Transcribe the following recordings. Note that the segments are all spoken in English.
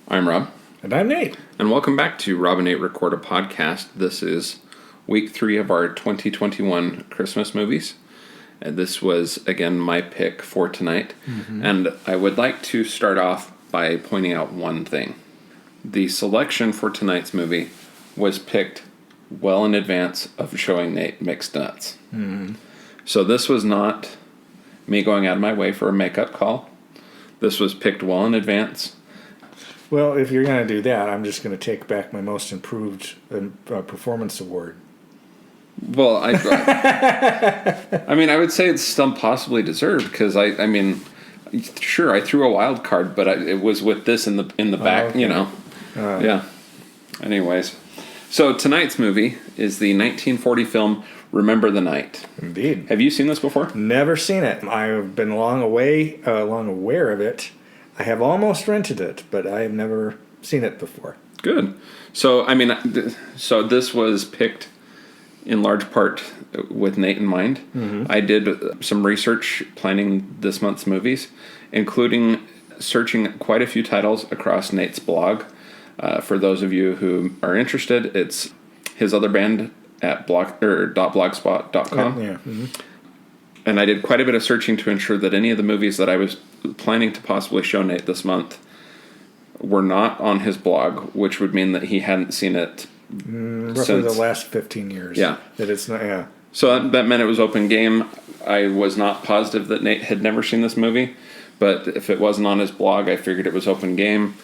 I'm Rob. And I'm Nate. And welcome back to Rob and Nate Record a Podcast. This is week 3 of our 2021 Christmas movies. And this was, again, my pick for tonight. Mm-hmm. And I would like to start off by pointing out one thing. The selection for tonight's movie was picked well in advance of showing Nate Mixed Nuts. Mm-hmm. So this was not me going out of my way for a makeup call. This was picked well in advance. Well, if you're going to do that, I'm just going to take back my most improved performance award. Well, I mean, I would say it's still possibly deserved because I mean, sure, I threw a wild card, but it was with this in the back, okay. You know. Yeah. Anyways, so tonight's movie is the 1940 film Remember the Night. Indeed. Have you seen this before? Never seen it. I've been long aware of it. I have almost rented it, but I have never seen it before. Good. So, I mean, so this was picked in large part with Nate in mind. Mm-hmm. I did some research planning this month's movies, including searching quite a few titles across Nate's blog. For those of you who are interested, it's his other band at .blogspot.com. Yeah. Mm-hmm. And I did quite a bit of searching to ensure that any of the movies that I was planning to possibly show Nate this month were not on his blog, which would mean that he hadn't seen it roughly the last 15 years. Yeah. That it's not, yeah. So that meant it was open game. I was not positive that Nate had never seen this movie, but if it wasn't on his blog, I figured it was open game.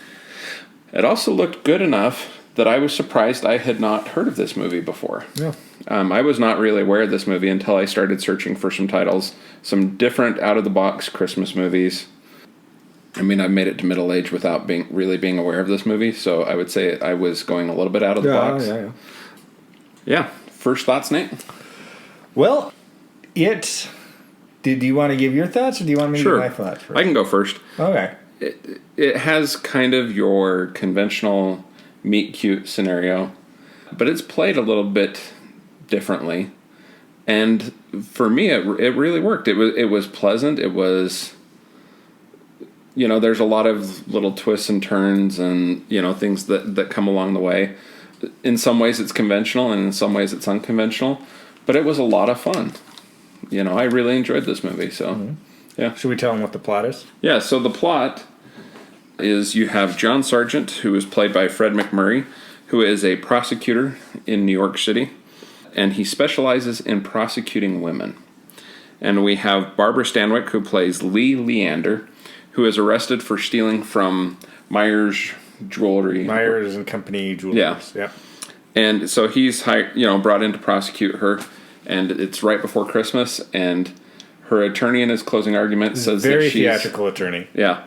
It also looked good enough that I was surprised I had not heard of this movie before. Yeah. I was not really aware of this movie until I started searching for some titles, some different out-of-the-box Christmas movies. I mean, I've made it to middle age without being aware of this movie, so I would say I was going a little bit out of the box. Yeah. First thoughts, Nate? Well, did you want to give your thoughts, or do you want me to give my thoughts first? I can go first. Okay. It has kind of your conventional meet-cute scenario, but it's played a little bit differently, and for me it really worked. It was pleasant. It was, you know, there's a lot of little twists and turns and, you know, things that come along the way. In some ways it's conventional and in some ways it's unconventional, but it was a lot of fun. You know, I really enjoyed this movie. So yeah. Should we tell them what the plot is? Yeah, so the plot is you have John Sargent, who is played by Fred McMurray, who is a prosecutor in New York City, and he specializes in prosecuting women. And we have Barbara Stanwick, who plays Lee Leander, who is arrested for stealing from Myers Jewelry. Myers and Company Jewelers. Yeah. And so he's brought in to prosecute her, and it's right before Christmas, and her attorney in his closing argument says very theatrical attorney. Yeah.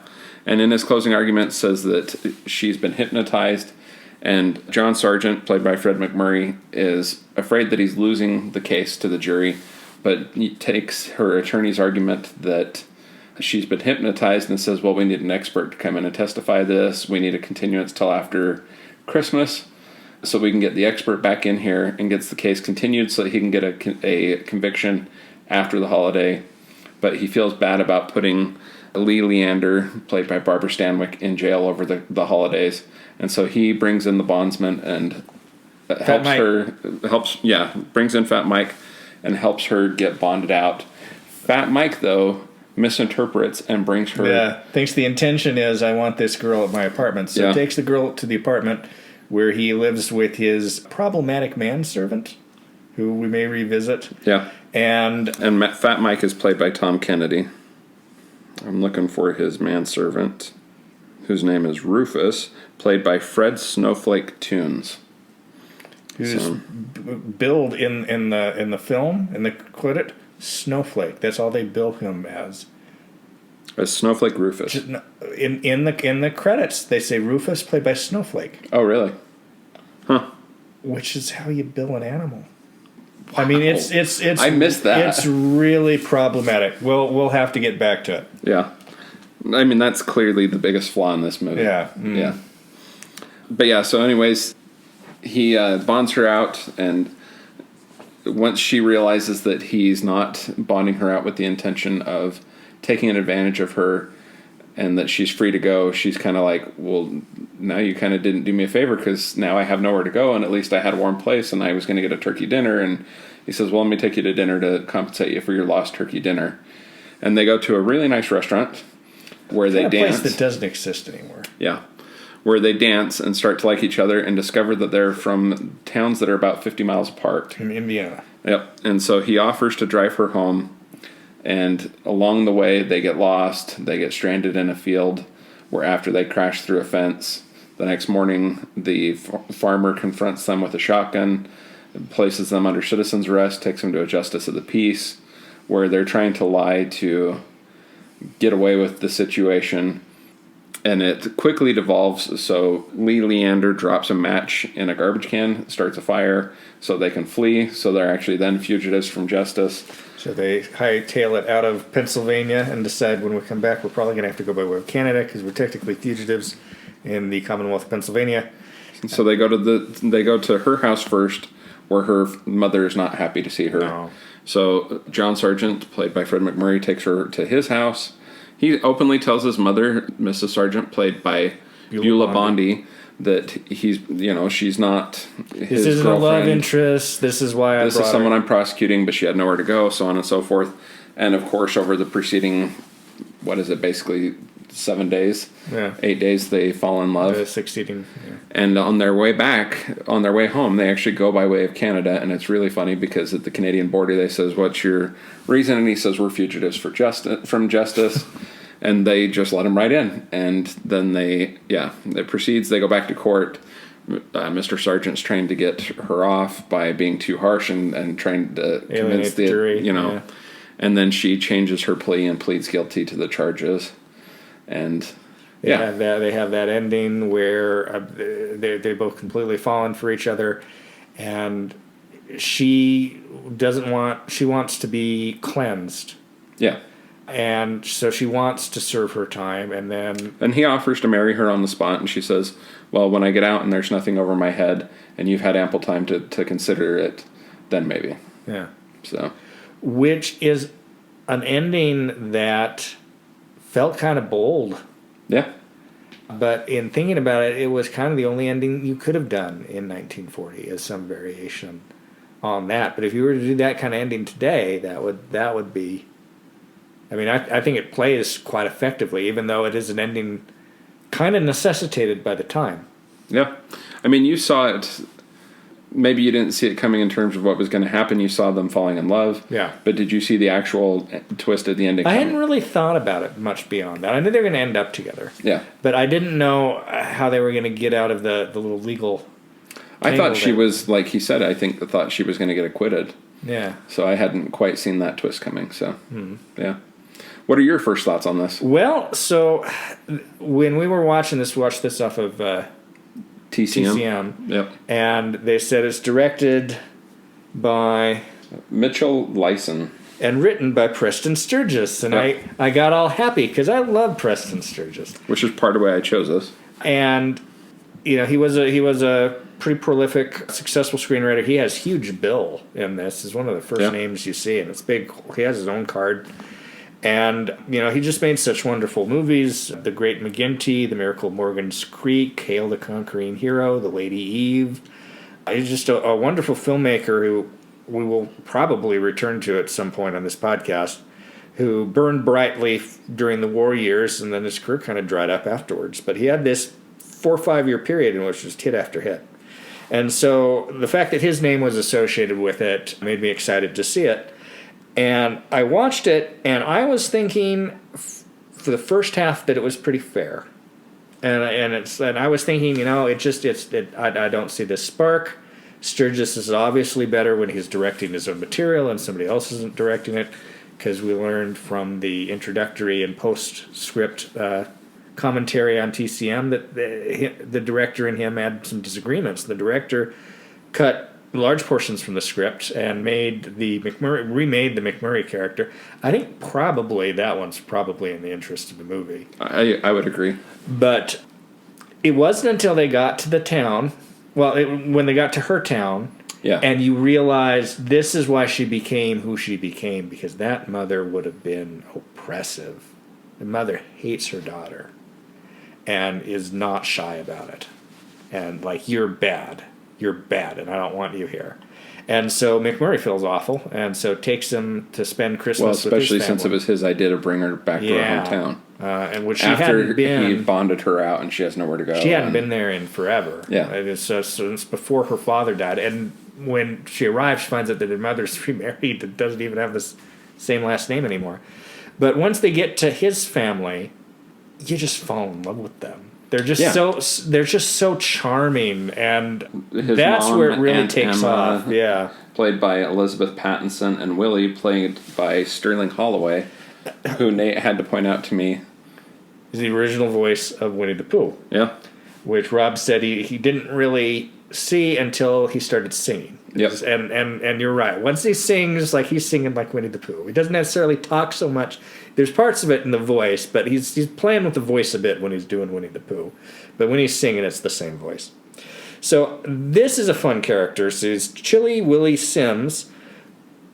And in his closing argument says that she's been hypnotized, and John Sargent, played by Fred McMurray, is afraid that he's losing the case to the jury, but he takes her attorney's argument that she's been hypnotized and says, well, we need an expert to come in and testify this. We need a continuance till after Christmas so we can get the expert back in here, and gets the case continued so that he can get a conviction after the holiday. But he feels bad about putting Lee Leander, played by Barbara Stanwyck, in jail over the holidays. And so he brings in the bondsman and brings in Fat Mike and helps her get bonded out. Fat Mike, though, misinterprets and brings her... Yeah, thinks the intention is, I want this girl at my apartment. So he takes the girl to the apartment where he lives with his problematic manservant, who we may revisit. Yeah. And Fat Mike is played by Tom Kennedy. I'm looking for his manservant, whose name is Rufus, played by Fred Snowflake Tunes. Who's billed in the film, in the credit, Snowflake. That's all they bill him as. As Snowflake Rufus. In the credits, they say Rufus, played by Snowflake. Oh, really? Huh. Which is how you bill an animal. Wow. I mean, it's I missed that. It's really problematic. We'll have to get back to it. Yeah. I mean, that's clearly the biggest flaw in this movie. Yeah. Mm. Yeah. But yeah, so anyways, he bonds her out, and once she realizes that he's not bonding her out with the intention of taking advantage of her, and that she's free to go, she's kind of like, well, now you kind of didn't do me a favor because now I have nowhere to go, and at least I had a warm place, and I was going to get a turkey dinner. And he says, well, let me take you to dinner to compensate you for your lost turkey dinner. And they go to a really nice restaurant where they dance. A place that doesn't exist anymore. Yeah. Where they dance and start to like each other and discover that they're from towns that are about 50 miles apart. In Indiana. Yep. And so he offers to drive her home. And along the way, they get lost. They get stranded in a field where after they crash through a fence, the next morning, the farmer confronts them with a shotgun, places them under citizen's arrest, takes them to a justice of the peace, where they're trying to lie to get away with the situation. And it quickly devolves. So Lee Leander drops a match in a garbage can, starts a fire so they can flee. So they're actually then fugitives from justice. So they hightail it out of Pennsylvania and decide when we come back we're probably going to have to go by way of Canada because we're technically fugitives in the Commonwealth of Pennsylvania. So they go to her house first, where her mother is not happy to see her. No. So John Sargent, played by Fred McMurray, takes her to his house. He openly tells his mother, Mrs. Sargent, played by Beulah Bondi, that he's, she's not his This isn't girlfriend. a love interest. This is why This is someone I'm prosecuting, but she had nowhere to go, so on and so forth. And of course, over the preceding, basically 7 days, 8 days, they fall in love. Succeeding. Yeah. And on their way home, they actually go by way of Canada, and it's really funny because at the Canadian border, they says, "What's your reason?" And he says, "We're fugitives from justice." And they just let him right in. And then it proceeds. They go back to court. Mr. Sargent's trying to get her off by being too harsh and trying to convince the jury, And then she changes her plea and pleads guilty to the charges. And they have that ending where they both completely fallen for each other, and she wants to be cleansed. Yeah. And so she wants to serve her time, and he offers to marry her on the spot, and she says, well, when I get out and there's nothing over my head and you've had ample time to consider it, then maybe. Yeah. So, which is an ending that felt kind of bold. Yeah. But in thinking about it, it was kind of the only ending you could have done in 1940 as some variation on that. But if you were to do that kind of ending today, that would be... I mean, I think it plays quite effectively, even though it is an ending kind of necessitated by the time. Yeah. I mean, you saw it... Maybe you didn't see it coming in terms of what was going to happen. You saw them falling in love. Yeah. But did you see the actual twist at the ending? I hadn't really thought about it much beyond that. I knew they were going to end up together. Yeah. But I didn't know how they were going to get out of the little legal... I thought she was, like he said, I thought she was going to get acquitted. Yeah. So I hadn't quite seen that twist coming. So, yeah. What are your first thoughts on this? Well, so when we were watching this, we watched this off of... TCM. Yep. And they said it's directed by... Mitchell Lyson. And written by Preston Sturgis. And I got all happy because I love Preston Sturgis. Which is part of why I chose this. And, he was a pretty prolific, successful screenwriter. He has huge bill in this. He's one of the first names you see. And it's big. He has his own card. And, he just made such wonderful movies. The Great McGinty, The Miracle of Morgan's Creek, Hail the Conquering Hero, The Lady Eve. He's just a wonderful filmmaker who we will probably return to at some point on this podcast, who burned brightly during the war years, and then his career kind of dried up afterwards. But he had this 4 or 5 year period in which just hit after hit. And so the fact that his name was associated with it made me excited to see it. And I watched it, and I was thinking for the first half that it was pretty fair, and I was thinking, I don't see this spark. Sturgis is obviously better when he's directing his own material and somebody else isn't directing it, because we learned from the introductory and postscript commentary on TCM that the director and him had some disagreements. The director cut large portions from the script and remade the McMurray character. I think probably that one's probably in the interest of the movie. I would agree. But it wasn't until they got to the town, when they got to her town, and you realize this is why she became who she became, because that mother would have been oppressive. The mother hates her daughter and is not shy about it. And like, you're bad, and I don't want you here. And so McMurray feels awful, and so takes him to spend Christmas with his family. Especially since it was his idea to bring her back to her hometown. And which she After hadn't been. he bonded her out and she has nowhere to go. She hadn't been there in forever. Yeah. Since before her father died. And when she arrives, she finds out that her mother's remarried and doesn't even have the same last name anymore. But once they get to his family, you just fall in love with them. They're just so charming, and that's where it really takes off. Yeah, played by Elizabeth Pattinson, and Willie played by Sterling Holloway, who Nate had to point out to me is the original voice of Winnie the Pooh. Yeah, which Rob said he didn't really see until he started singing. Yep. And you're right. Once he sings, like, he's singing like Winnie the Pooh. He doesn't necessarily talk so much. There's parts of it in the voice, but he's playing with the voice a bit when he's doing Winnie the Pooh. But when he's singing, it's the same voice. So this is a fun character. So it's Chili Willie Sims.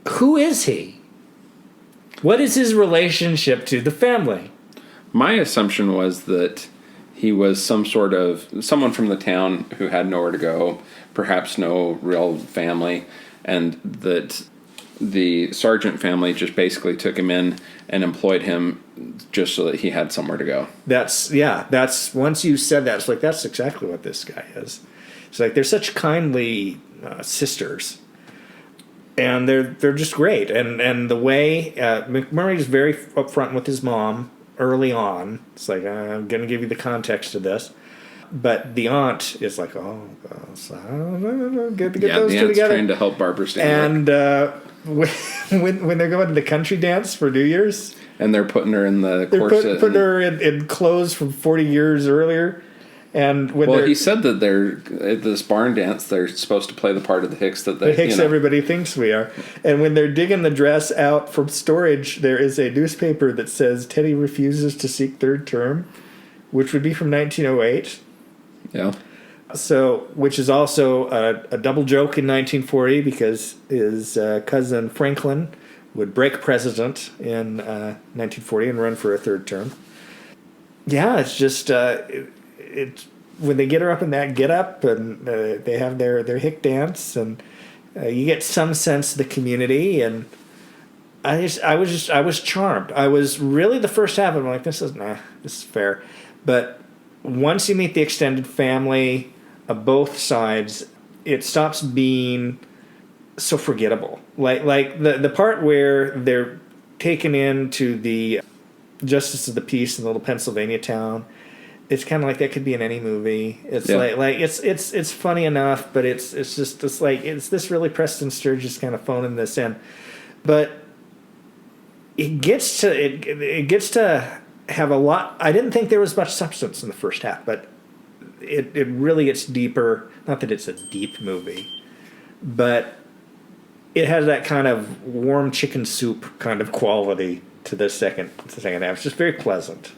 Who is he? What is his relationship to the family? My assumption was that he was someone from the town who had nowhere to go, perhaps no real family, and that the Sargent family just basically took him in and employed him just so that he had somewhere to go. That's once you said that, it's like, that's exactly what this guy is. It's like, they're such kindly sisters, and they're just great. And the way McMurray's very upfront with his mom early on. It's like, I'm going to give you the context of this. But the aunt is like, get those two together. Trying to help Barbara Stanwyck. And when they're going to the country dance for New Year's, and they're putting her in the corset, putting her in clothes from 40 years earlier. And he said that they're at this barn dance, they're supposed to play the part of the Hicks everybody thinks we are. And when they're digging the dress out from storage, there is a newspaper that says Teddy refuses to seek third term, which would be from 1908. Yeah. So, which is also a double joke in 1940 because his cousin Franklin would break president in 1940 and run for a third term. Yeah, it's just it's when they get her up in that get up and they have their hick dance, and you get some sense of the community, and I was charmed. I was really, the first half of it, I'm like, this is fair, but once you meet the extended family of both sides, it stops being so forgettable. Like the part where they're taken into the Justice of the Peace in the little Pennsylvania town, it's kind of like that could be in any movie. It's like it's funny enough, but it's this really Preston Sturgis kind of phoning this in, but it gets to have a lot. I didn't think there was much substance in the first half, but it really gets deeper. Not that it's a deep movie, but it has that kind of warm chicken soup kind of quality to the second half. It's just very pleasant.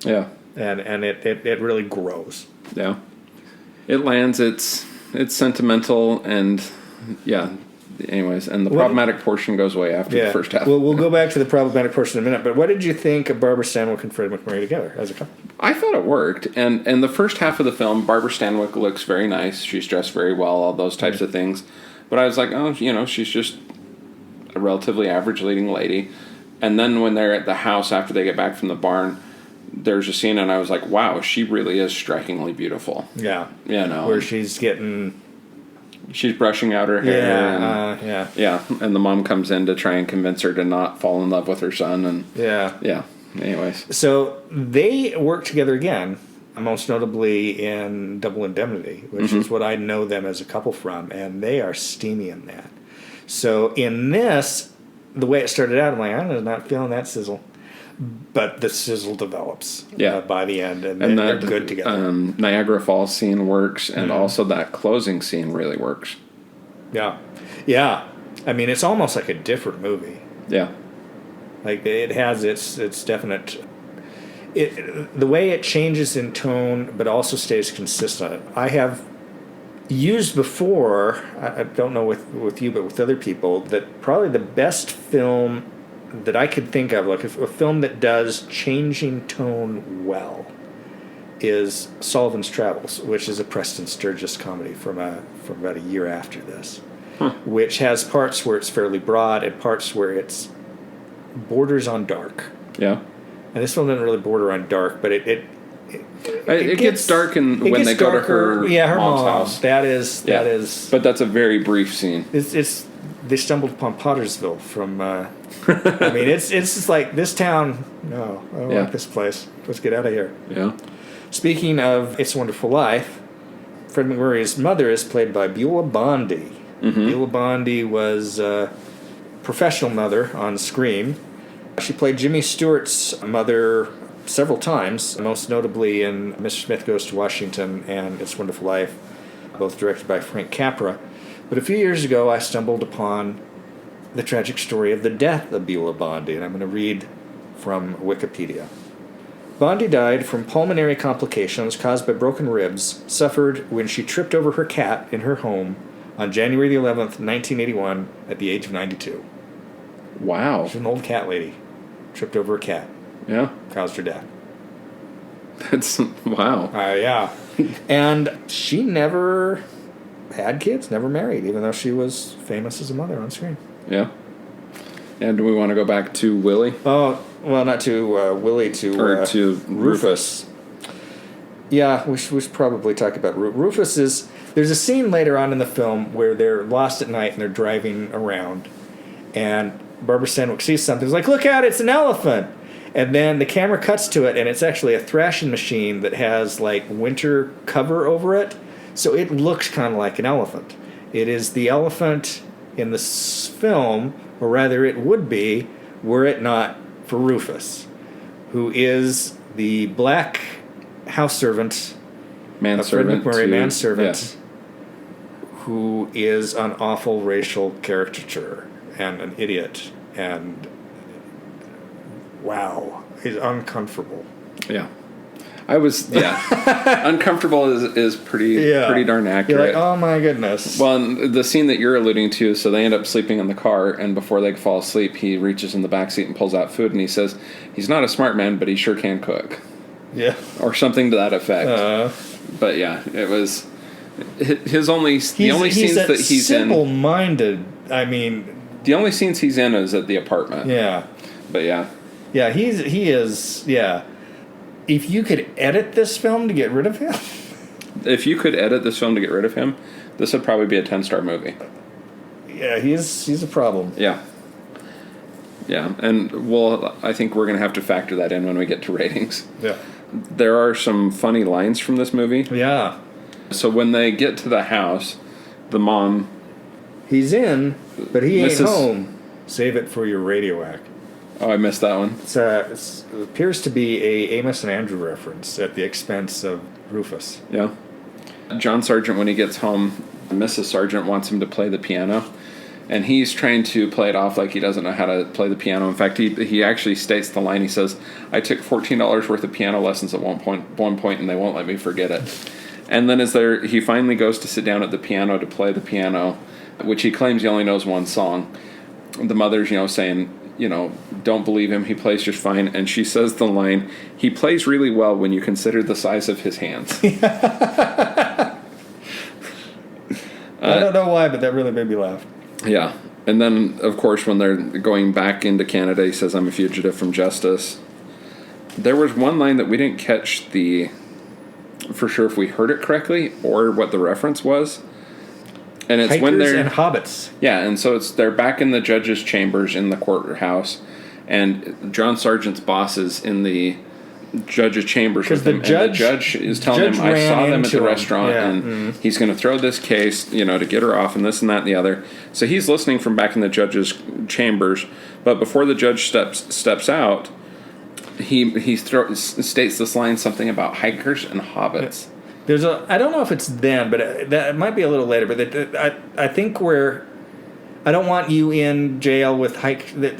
Yeah. And it really grows. Yeah. It lands, it's sentimental, and yeah. Anyways, and the problematic portion goes away after the first half. Well, we'll go back to the problematic portion in a minute, but what did you think of Barbara Stanwyck and Fred McMurray together as a couple? I thought it worked, and in the first half of the film, Barbara Stanwyck looks very nice. She's dressed very well, all those types of things. But I was like, she's just a relatively average leading lady. And then when they're at the house after they get back from the barn, there's a scene, and I was like, wow, she really is strikingly beautiful. Yeah. Where she's brushing out her hair. Yeah. And the mom comes in to try and convince her to not fall in love with her son. And yeah. Anyways. So they work together again, most notably in Double Indemnity, which is what I know them as a couple from, and they are steamy in that. So in this, the way it started out, I'm like, I'm not feeling that sizzle. But the sizzle develops by the end, and they're good together. Niagara Falls scene works, and also that closing scene really works. Yeah. I mean, it's almost like a different movie. Yeah. Like, it has its definite... the way it changes in tone, but also stays consistent. I have used before, I don't know with you, but with other people, that probably the best film that I could think of, like a film that does changing tone well, is Sullivan's Travels, which is a Preston Sturgis comedy from about a year after this, which has parts where it's fairly broad and parts where it's borders on dark. Yeah. And this one doesn't really border on dark, but it gets dark when they go to her mom's house. That is. But that's a very brief scene. It's they stumbled upon Pottersville from. I mean, it's just like this town. No, I don't like this place. Let's get out of here. Yeah. Speaking of It's a Wonderful Life, Fred McMurray's mother is played by Beulah Bondi. Mm-hmm. Beulah Bondi was a professional mother on screen. She played Jimmy Stewart's mother several times, most notably in Mr. Smith Goes to Washington and It's a Wonderful Life, both directed by Frank Capra. But a few years ago, I stumbled upon the tragic story of the death of Beulah Bondi, and I'm going to read from Wikipedia. Bondi died from pulmonary complications caused by broken ribs suffered when she tripped over her cat in her home on January the 11th, 1981, at the age of 92. Wow. She's an old cat lady. Tripped over a cat. Yeah. Caused her death. That's, wow. Yeah. And she never had kids, never married, even though she was famous as a mother on screen. Yeah. And do we want to go back to Willie? Oh, well, not to Willie, to Rufus. Yeah, we should probably talk about Rufus. There's a scene later on in the film where they're lost at night and they're driving around, and Barbara Stanwyck sees something. It's like, look out, it's an elephant. And then the camera cuts to it, and it's actually a thrashing machine that has, like, winter cover over it. So it looks kind of like an elephant. It is the elephant in the film, or rather it would be, were it not for Rufus, who is the black house servant, Manservant. Fred McMurray, manservant, who is an awful racial caricature and an idiot, and wow, he's uncomfortable. Yeah. Uncomfortable is pretty darn accurate. You're like, oh my goodness. Well, and the scene that you're alluding to, so they end up sleeping in the car, and before they fall asleep, he reaches in the back seat and pulls out food, and he says, he's not a smart man, but he sure can cook. Yeah. Or something to that effect. But yeah, it was the only scenes that he's simple-minded. I mean, the only scenes he's in is at the apartment. Yeah. But yeah. Yeah, he is. Yeah. If you could edit this film to get rid of him. If you could edit this film to get rid of him, this would probably be a 10-star movie. Yeah, he's a problem. Yeah. Yeah, and I think we're going to have to factor that in when we get to ratings. Yeah. There are some funny lines from this movie. Yeah. So when they get to the house, the mom... He's in, but he ain't home. Save it for your radio act. Oh, I missed that one. It appears to be a Amos and Andrew reference at the expense of Rufus. Yeah. John Sargent, when he gets home, Mrs. Sargent wants him to play the piano. And he's trying to play it off like he doesn't know how to play the piano. In fact, he actually states the line. He says, I took $14 worth of piano lessons at one point, and they won't let me forget it. And then he finally goes to sit down at the piano to play the piano, which he claims he only knows one song. The mother's, saying, don't believe him. He plays just fine. And she says the line, he plays really well when you consider the size of his hands. I don't know why, but that really made me laugh. Yeah. And then, of course, when they're going back into Canada, he says, I'm a fugitive from justice. There was one line that we didn't catch for sure if we heard it correctly or what the reference was. And it's Hikers when they're... and hobbits. Yeah, and so they're back in the judge's chambers in the courthouse, and John Sargent's boss is in the judge's chambers with him, and the judge is telling him, I saw them at the restaurant, and he's going to throw this case, to get her off, and this and that and the other. So he's listening from back in the judge's chambers, but before the judge steps out, he states this line, something about hikers and hobbits. I don't know if it's then, but it might be a little later, but I think I don't want you in jail with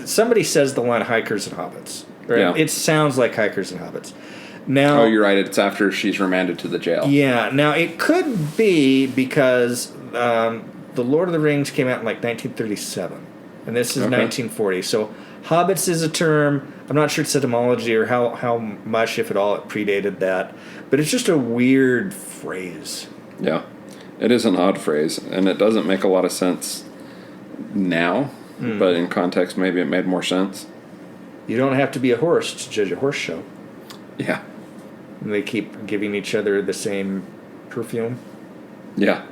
somebody says the line hikers and hobbits. Right? Yeah. It sounds like hikers and hobbits. Now, you're right. It's after she's remanded to the jail. Yeah. Now, it could be because The Lord of the Rings came out in 1937, and this is 1940. So Hobbits is a term. I'm not sure its etymology or how much, if at all, it predated that. But it's just a weird phrase. Yeah. It is an odd phrase, and it doesn't make a lot of sense now, but in context, maybe it made more sense. You don't have to be a horse to judge a horse show. Yeah. And they keep giving each other the same perfume. Yeah.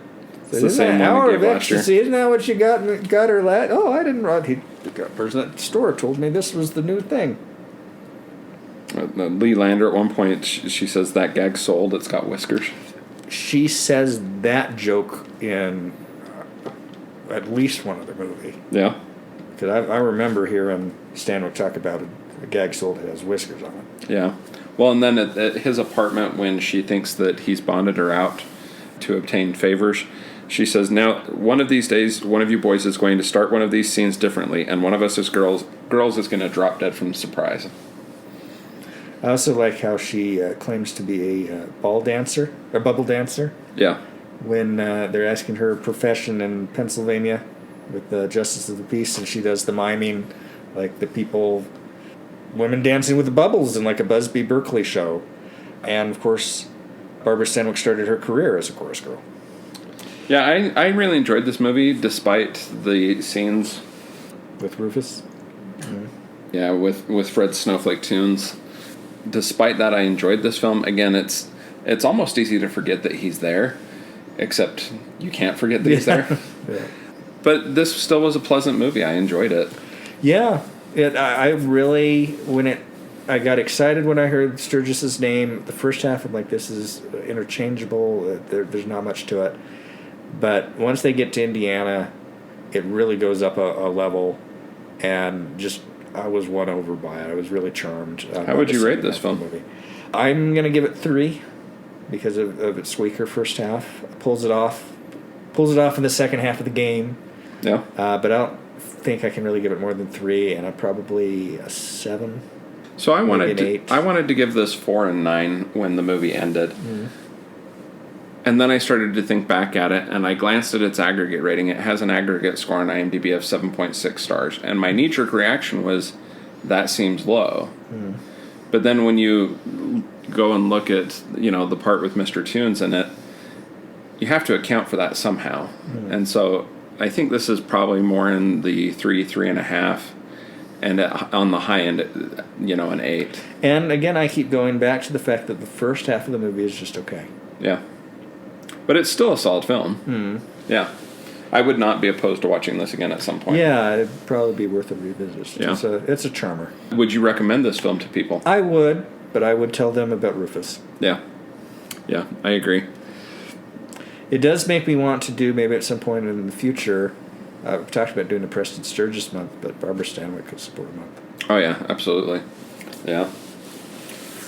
It's the same hour of ecstasy. Isn't that what you got her last? Oh, I didn't. The person at the store told me this was the new thing. Lee Lander, at one point, she says that gag sold. It's got whiskers. She says that joke in at least one other movie. Yeah. Because I remember hearing Stanwick talk about a gag sold that has whiskers on it. Yeah. Well, and then at his apartment, when she thinks that he's bonded her out to obtain favors, she says, now, one of these days, one of you boys is going to start one of these scenes differently, and one of us as girls is going to drop dead from surprise. I also like how she claims to be a bubble dancer. Yeah. When they're asking her profession in Pennsylvania with the Justice of the Peace, and she does the miming, like the women dancing with the bubbles in like a Busby Berkeley show. And, of course, Barbara Stanwyck started her career as a chorus girl. Yeah, I really enjoyed this movie, despite the scenes with Rufus. Mm-hmm. Yeah, with Fred's Snowflake Tunes. Despite that, I enjoyed this film. Again, it's almost easy to forget that he's there, except you can't forget that he's there. Yeah. But this still was a pleasant movie. I enjoyed it. Yeah, I really I got excited when I heard Sturgis's name. The first half, I'm like, this is interchangeable. There's not much to it. But once they get to Indiana, it really goes up a level, and just I was won over by it. I was really charmed. How would you rate this film? Movie. I'm going to give it 3 because of its weaker first half. Pulls it off in the second half of the game. Yeah. But I don't think I can really give it more than 3, and I'm probably a 7. So I wanted to give this 4 and 9 when the movie ended. Mm. And then I started to think back at it, and I glanced at its aggregate rating. It has an aggregate score on IMDb of 7.6 stars. And my knee-jerk reaction was, that seems low. Mm. But then when you go and look at, the part with Mr. Tunes in it, you have to account for that somehow. Mm. And so I think this is probably more in the 3.5, and on the high end, an 8. And again, I keep going back to the fact that the first half of the movie is just okay. Yeah. But it's still a solid film. Mm. Yeah. I would not be opposed to watching this again at some point. Yeah, it'd probably be worth a revisit. Yeah. It's a charmer. Would you recommend this film to people? I would, but I would tell them about Rufus. Yeah. Yeah, I agree. It does make me want to do, maybe at some point in the future, we've talked about doing a Preston Sturgis month, but Barbara Stanwyck could support a month. Oh, yeah, absolutely. Yeah.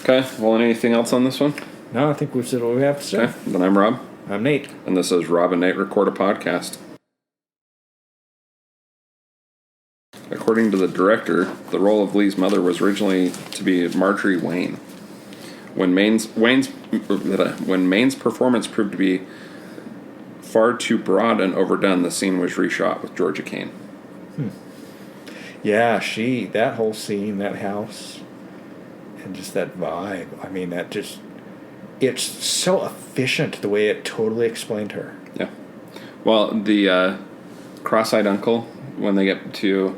Okay, well, anything else on this one? No, I think we've said what we have to say. Okay, then I'm Rob. I'm Nate. And this is Rob and Nate Record a Podcast. According to the director, the role of Lee's mother was originally to be Marjorie Wayne. When Maine's performance proved to be far too broad and overdone, the scene was reshot with Georgia Kane. Yeah, that whole scene, that house, and just that vibe. I mean, it's so efficient the way it totally explained her. Yeah. Well, the cross-eyed uncle, when they get to...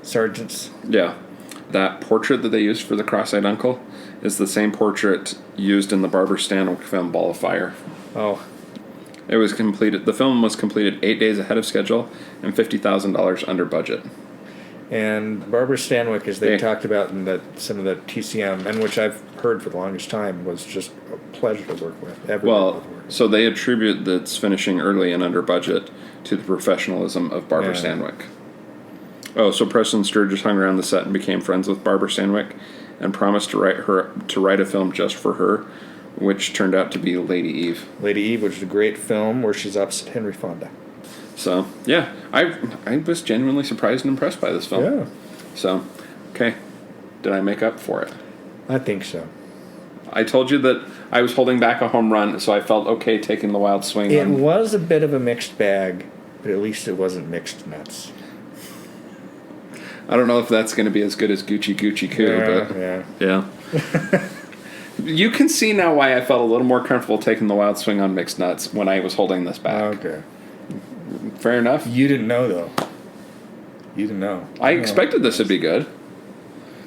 Sergeants. Yeah. That portrait that they used for the cross-eyed uncle is the same portrait used in the Barbara Stanwyck film Ball of Fire. Oh. It was completed. The film was completed 8 days ahead of schedule and $50,000 under budget. And Barbara Stanwyck, as they talked about in some of the TCM, and which I've heard for the longest time, was just a pleasure to work with. So they attribute its finishing early and under budget to the professionalism of Barbara Stanwyck. Oh, so Preston Sturgis hung around the set and became friends with Barbara Stanwyck and promised to write a film just for her, which turned out to be Lady Eve. Lady Eve, which is a great film where she's opposite Henry Fonda. So, yeah, I was genuinely surprised and impressed by this film. Yeah. So, okay. Did I make up for it? I think so. I told you that I was holding back a home run, so I felt okay taking the wild swing. It was a bit of a mixed bag, but at least it wasn't mixed nuts. I don't know if that's going to be as good as Gucci Gucci Coo, but yeah. You can see now why I felt a little more comfortable taking the wild swing on mixed nuts when I was holding this back. Okay. Fair enough. You didn't know, though. You didn't know. I expected this would be good.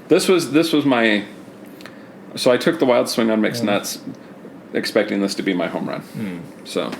This was my... So I took the wild swing on mixed nuts, expecting this to be my home run. So...